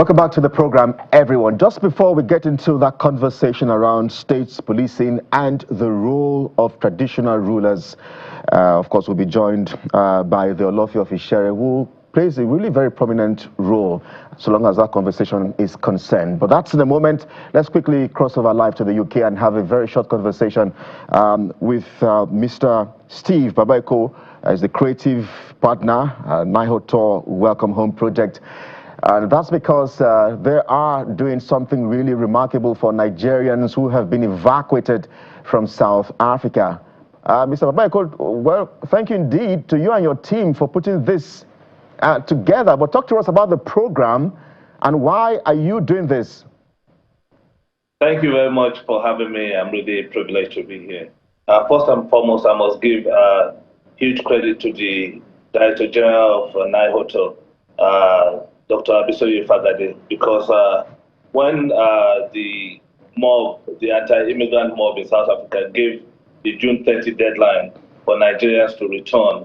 Welcome back to the program, everyone. Just before we get into that conversation around states policing and the role of traditional rulers, of course, we'll be joined by the Olofin of Ishere, who plays a really very prominent role so long as that conversation is concerned. But that's in a moment. Let's quickly cross over live to the UK and have a very short conversation with Mr. Steve Babaeko as the creative partner, Nihotour Welcome Home project. And that's because they are doing something really remarkable for Nigerians who have been evacuated from South Africa. Mr. Babaeko, well, thank you indeed to you and your team for putting this together. But talk to us about the program and why are you doing this? Thank you very much for having me. I'm really privileged to be here. First and foremost, I must give huge credit to the Director General of Nihotour, Dr. Abisoye Fagade, because when the mob, the anti-immigrant mob in South Africa gave the June 30 deadline for Nigerians to return,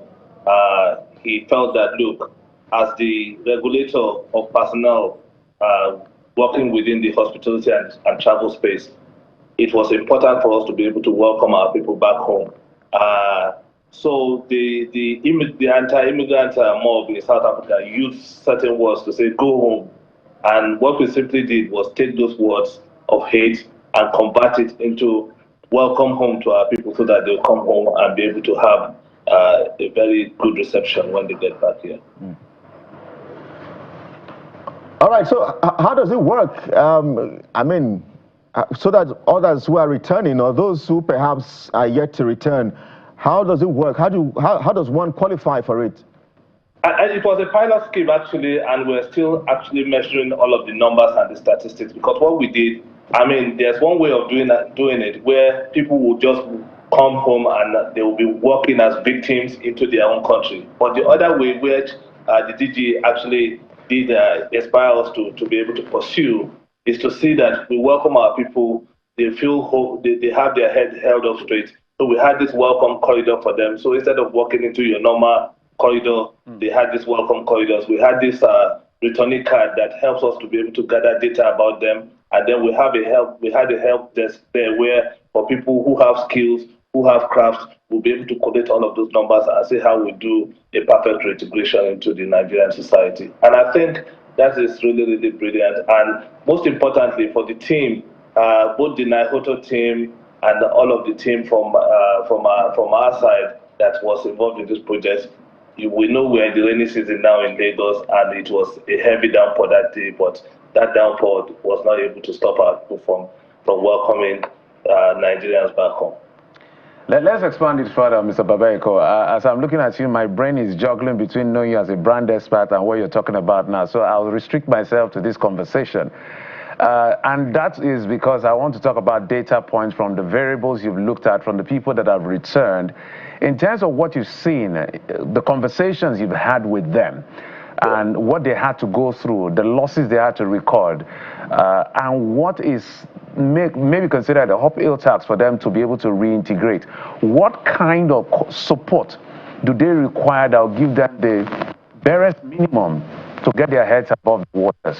he felt that, look, as the regulator of personnel working within the hospitality and travel space, it was important for us to be able to welcome our people back home. So the anti-immigrant mob in South Africa used certain words to say, go home. And what we simply did was take those words of hate and convert it into welcome home to our people so that they'll come home and be able to have a very good reception when they get back here. Mm. All right, so how does it work? I mean, so that others who are returning or those who perhaps are yet to return, how does it work? How does one qualify for it? It was a pilot scheme, actually, and we're still actually measuring all of the numbers and the statistics, because what we did, I mean, there's one way of doing it where people will just come home and they will be working as victims into their own country. But the other way, which the DG actually did inspire us to be able to pursue, is to see that we welcome our people, they feel hope, they have their head held up straight. So we had this welcome corridor for them. So instead of walking into your normal corridor, they had these welcome corridors. We had this returnee card that helps us to be able to gather data about them. And then we had a help desk there where for people who have skills, who have crafts, we'll be able to collect all of those numbers and see how we do a perfect reintegration into the Nigerian society. And I think that is really, really brilliant. And most importantly for the team, both the Nihotour team and all of the team from our side that was involved in this project, we know we're in the rainy season now in Lagos, and it was a heavy downpour that day, but that downpour was not able to stop our people from welcoming Nigerians back home. Let's expand it further, Mr. Babaeko. As I'm looking at you, my brain is juggling between knowing you as a brand expert and what you're talking about now, so I'll restrict myself to this conversation. And that is because I want to talk about data points from the variables you've looked at, from the people that have returned, in terms of what you've seen, the conversations you've had with them, and what they had to go through, the losses they had to record, and what is maybe considered a uphill task for them to be able to reintegrate. What kind of support do they require that will give them the barest minimum to get their heads above the waters?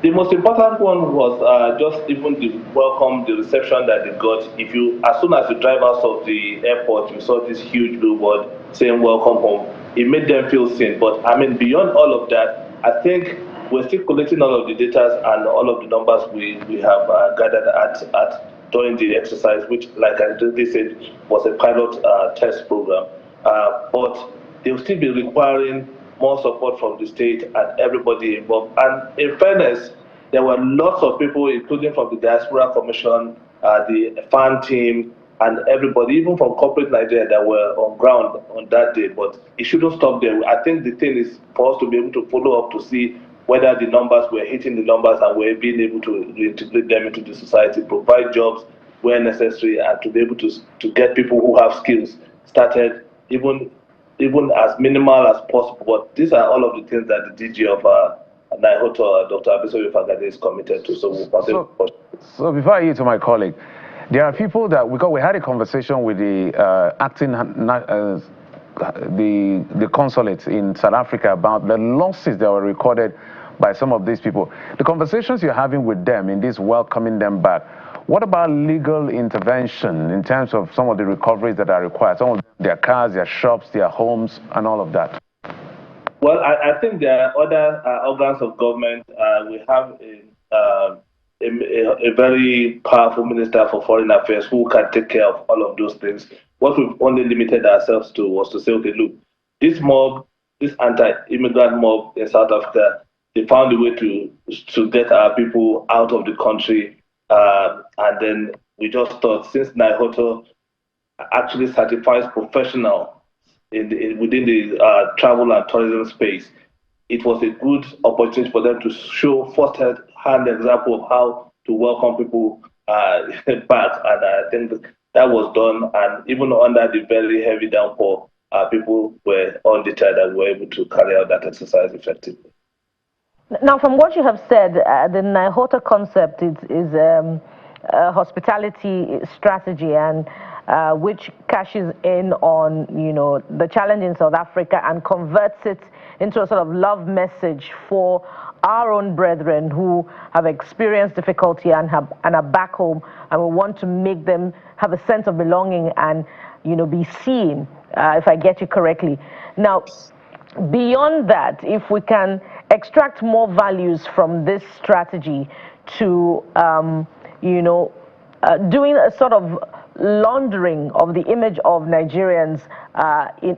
The most important one was just even the welcome, the reception that they got. As soon as you drive out of the airport, you saw this huge billboard saying "Welcome home." It made them feel seen. But I mean, beyond all of that, I think we're still collecting all of the data and all of the numbers we have gathered at during the exercise, which, like I said, was a pilot test program. But they'll still be requiring more support from the state and everybody involved. And in fairness, there were lots of people, including from the Diaspora Commission, the fan team, and everybody, even from corporate Nigeria, that were on ground on that day. But it shouldn't stop there. I think the thing is for us to be able to follow up to see whether the numbers were hitting the numbers and we're being able to reintegrate them into the society, provide jobs where necessary, and to be able to get people who have skills started, even as minimal as possible. But these are all of the things that the DG of Nihotour, Dr. Abisoye Fagade, is committed to. So before I yield to my colleague, there are people that, because we had a conversation with the acting the consulate in South Africa about the losses that were recorded by some of these people. The conversations you're having with them in this welcoming them back, what about legal intervention in terms of some of the recoveries that are required, some of their cars, their shops, their homes, and all of that? Well, I think there are other organs of government. We have a very powerful Minister for Foreign Affairs who can take care of all of those things. What we've only limited ourselves to was to say, okay, look, this mob, this anti-immigrant mob in South Africa, they found a way to get our people out of the country. And then we just thought, since Nihotour actually certifies professional within the travel and tourism space, it was a good opportunity for them to show first-hand example of how to welcome people back. And I think that was done. And even under the very heavy downpour, people were undeterred and were able to carry out that exercise effectively. Now, from what you have said, the Nihotour concept is a hospitality strategy, and which cashes in on, the challenge in South Africa and converts it into a sort of love message for our own brethren who have experienced difficulty and are back home, and we want to make them have a sense of belonging and, be seen, if I get you correctly. Now, beyond that, if we can extract more values from this strategy to, doing a sort of laundering of the image of Nigerians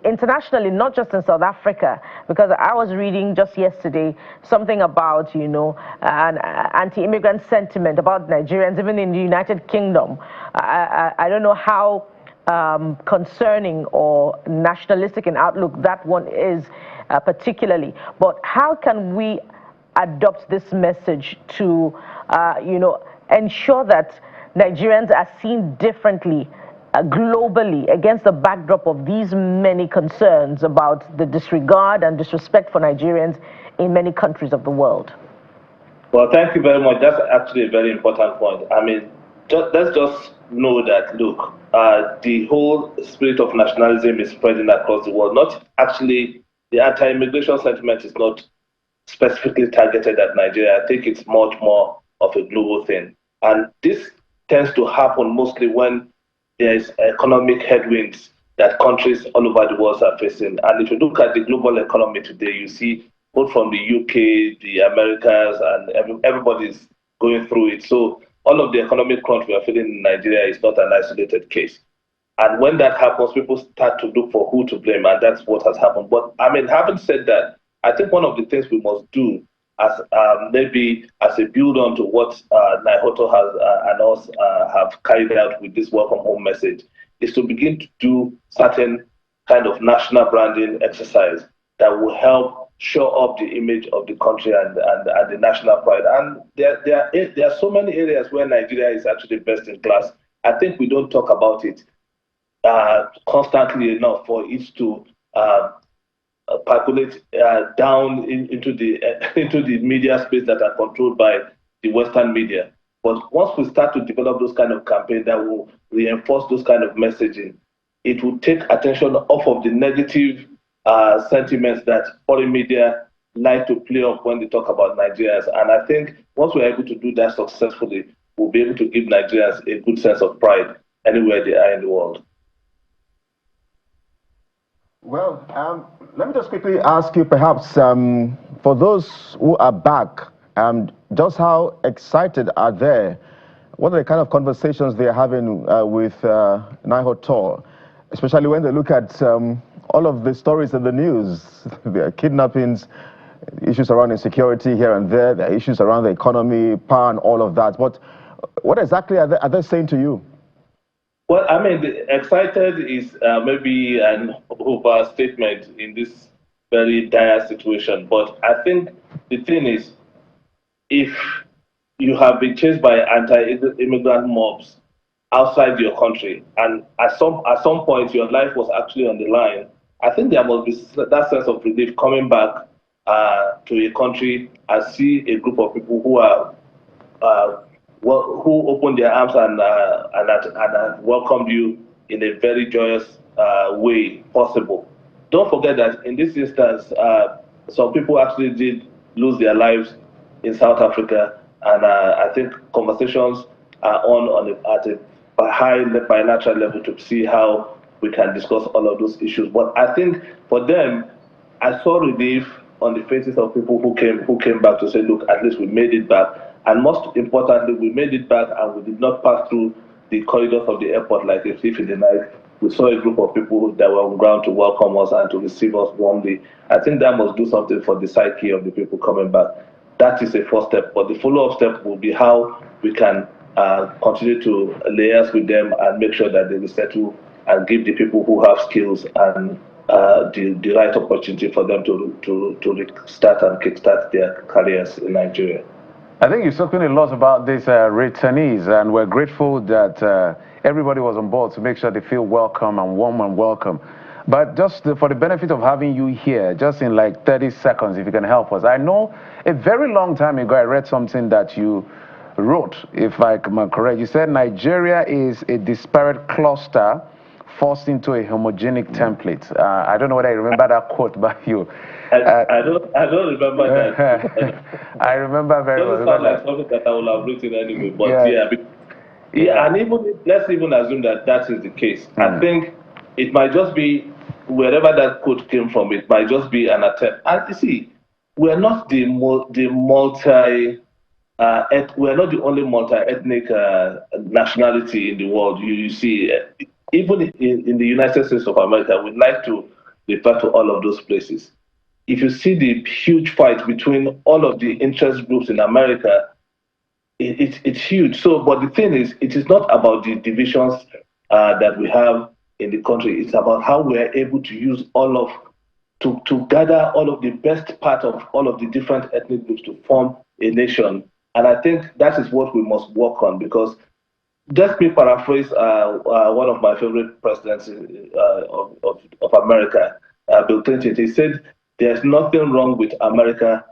internationally, not just in South Africa, because I was reading just yesterday something about, an anti-immigrant sentiment about Nigerians, even in the United Kingdom. I don't know how concerning or nationalistic in outlook that one is particularly, but how can we adopt this message to, ensure that Nigerians are seen differently globally against the backdrop of these many concerns about the disregard and disrespect for Nigerians in many countries of the world? Well, thank you very much. That's actually a very important point. I mean, let's just know that, look, the whole spirit of nationalism is spreading across the world. Not actually, the anti-immigration sentiment is not specifically targeted at Nigeria. I think it's much more of a global thing. And this tends to happen mostly when there is economic headwinds that countries all over the world are facing. And if you look at the global economy today, you see both from the UK, the Americas, and everybody's going through it. So all of the economic crunch we are feeling in Nigeria is not an isolated case. And when that happens, people start to look for who to blame, and that's what has happened. But I mean, having said that, I think one of the things we must do as maybe as a build on to what Nihotour has and us have carried out with this welcome home message is to begin to do certain kind of national branding exercise that will help show up the image of the country and the national pride. And there are so many areas where Nigeria is actually best in class. I think we don't talk about it constantly enough for it to percolate down into the media space that are controlled by the Western media. But once we start to develop those kind of campaigns that will reinforce those kind of messaging, it will take attention off of the negative sentiments that foreign media like to play up when they talk about Nigerians. And I think once we're able to do that successfully, we'll be able to give Nigerians a good sense of pride anywhere they are in the world. Well, let me just quickly ask you, perhaps, for those who are back, just how excited are they? What are the kind of conversations they're having with Nihotour, especially when they look at all of the stories in the news, the kidnappings, issues around insecurity here and there, the issues around the economy, power, and all of that. But what exactly are they saying to you? Well, I mean, excited is maybe an overstatement in this very dire situation. But I think the thing is, if you have been chased by anti-immigrant mobs outside your country, and at some point your life was actually on the line, I think there must be that sense of relief coming back to a country and see a group of people who are who opened their arms and welcomed you in a very joyous way possible. Don't forget that in this instance, some people actually did lose their lives in South Africa. And I think conversations are at a high bilateral level to see how we can discuss all of those issues. But I think for them, I saw relief on the faces of people who came back to say, look, at least we made it back. And most importantly, we made it back and we did not pass through the corridors of the airport like a thief in the night. We saw a group of people that were on ground to welcome us and to receive us warmly. I think that must do something for the psyche of the people coming back. That is a first step. But the follow-up step will be how we can continue to liaise with them and make sure that they resettle and give the people who have skills and the right opportunity for them to start and kickstart their careers in Nigeria. I think you've spoken a lot about these returnees, and we're grateful that everybody was on board to make sure they feel welcome and warm and welcome. But just for the benefit of having you here, just in like 30 seconds, if you can help us. I know a very long time ago I read something that you wrote, if I'm correct. You said Nigeria is a disparate cluster forced into a homogenic template. I don't know whether I remember that quote by you. I don't remember that. I remember very well. It doesn't sound like something that I would have written anyway, but yeah, and even let's even assume that that is the case. I think it might just be wherever that quote came from. It might just be an attempt. And you see, we're not the we're not the only multi-ethnic nationality in the world. You see, even in the United States of America, we'd like to refer to all of those places. If you see the huge fight between all of the interest groups in America, it's huge. So, but the thing is, it is not about the divisions that we have in the country. It's about how we are able to use to gather all of the best part of all of the different ethnic groups to form a nation. And I think that is what we must work on, because just me paraphrase one of my favorite presidents of America, Bill Clinton. He said, "There's nothing wrong with America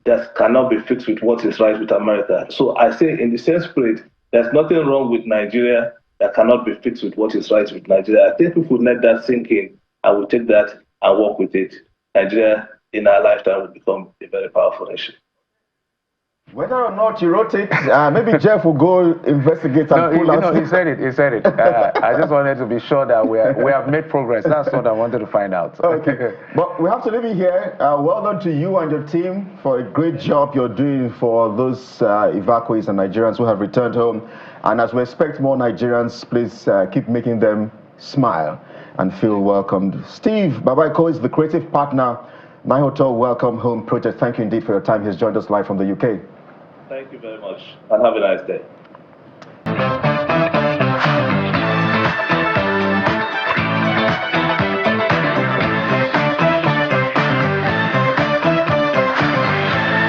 that cannot be fixed with what is right with America." So I say, in the same spirit, there's nothing wrong with Nigeria that cannot be fixed with what is right with Nigeria. I think if we let that sink in, I will take that and work with it. Nigeria, in our lifetime, will become a very powerful nation. Whether or not you wrote it, maybe Jeff will go investigate and pull out. He said it. I just wanted to be sure that we have made progress. That's what I wanted to find out. Okay. But we have to leave it here. Well done to you and your team for a great job you're doing for those evacuees and Nigerians who have returned home. And as we expect more Nigerians, please keep making them smile and feel welcomed. Steve Babaeko is the creative partner, Nihotour Welcome Home Project. Thank you indeed for your time. He's joined us live from the UK. Thank you very much, and have a nice day.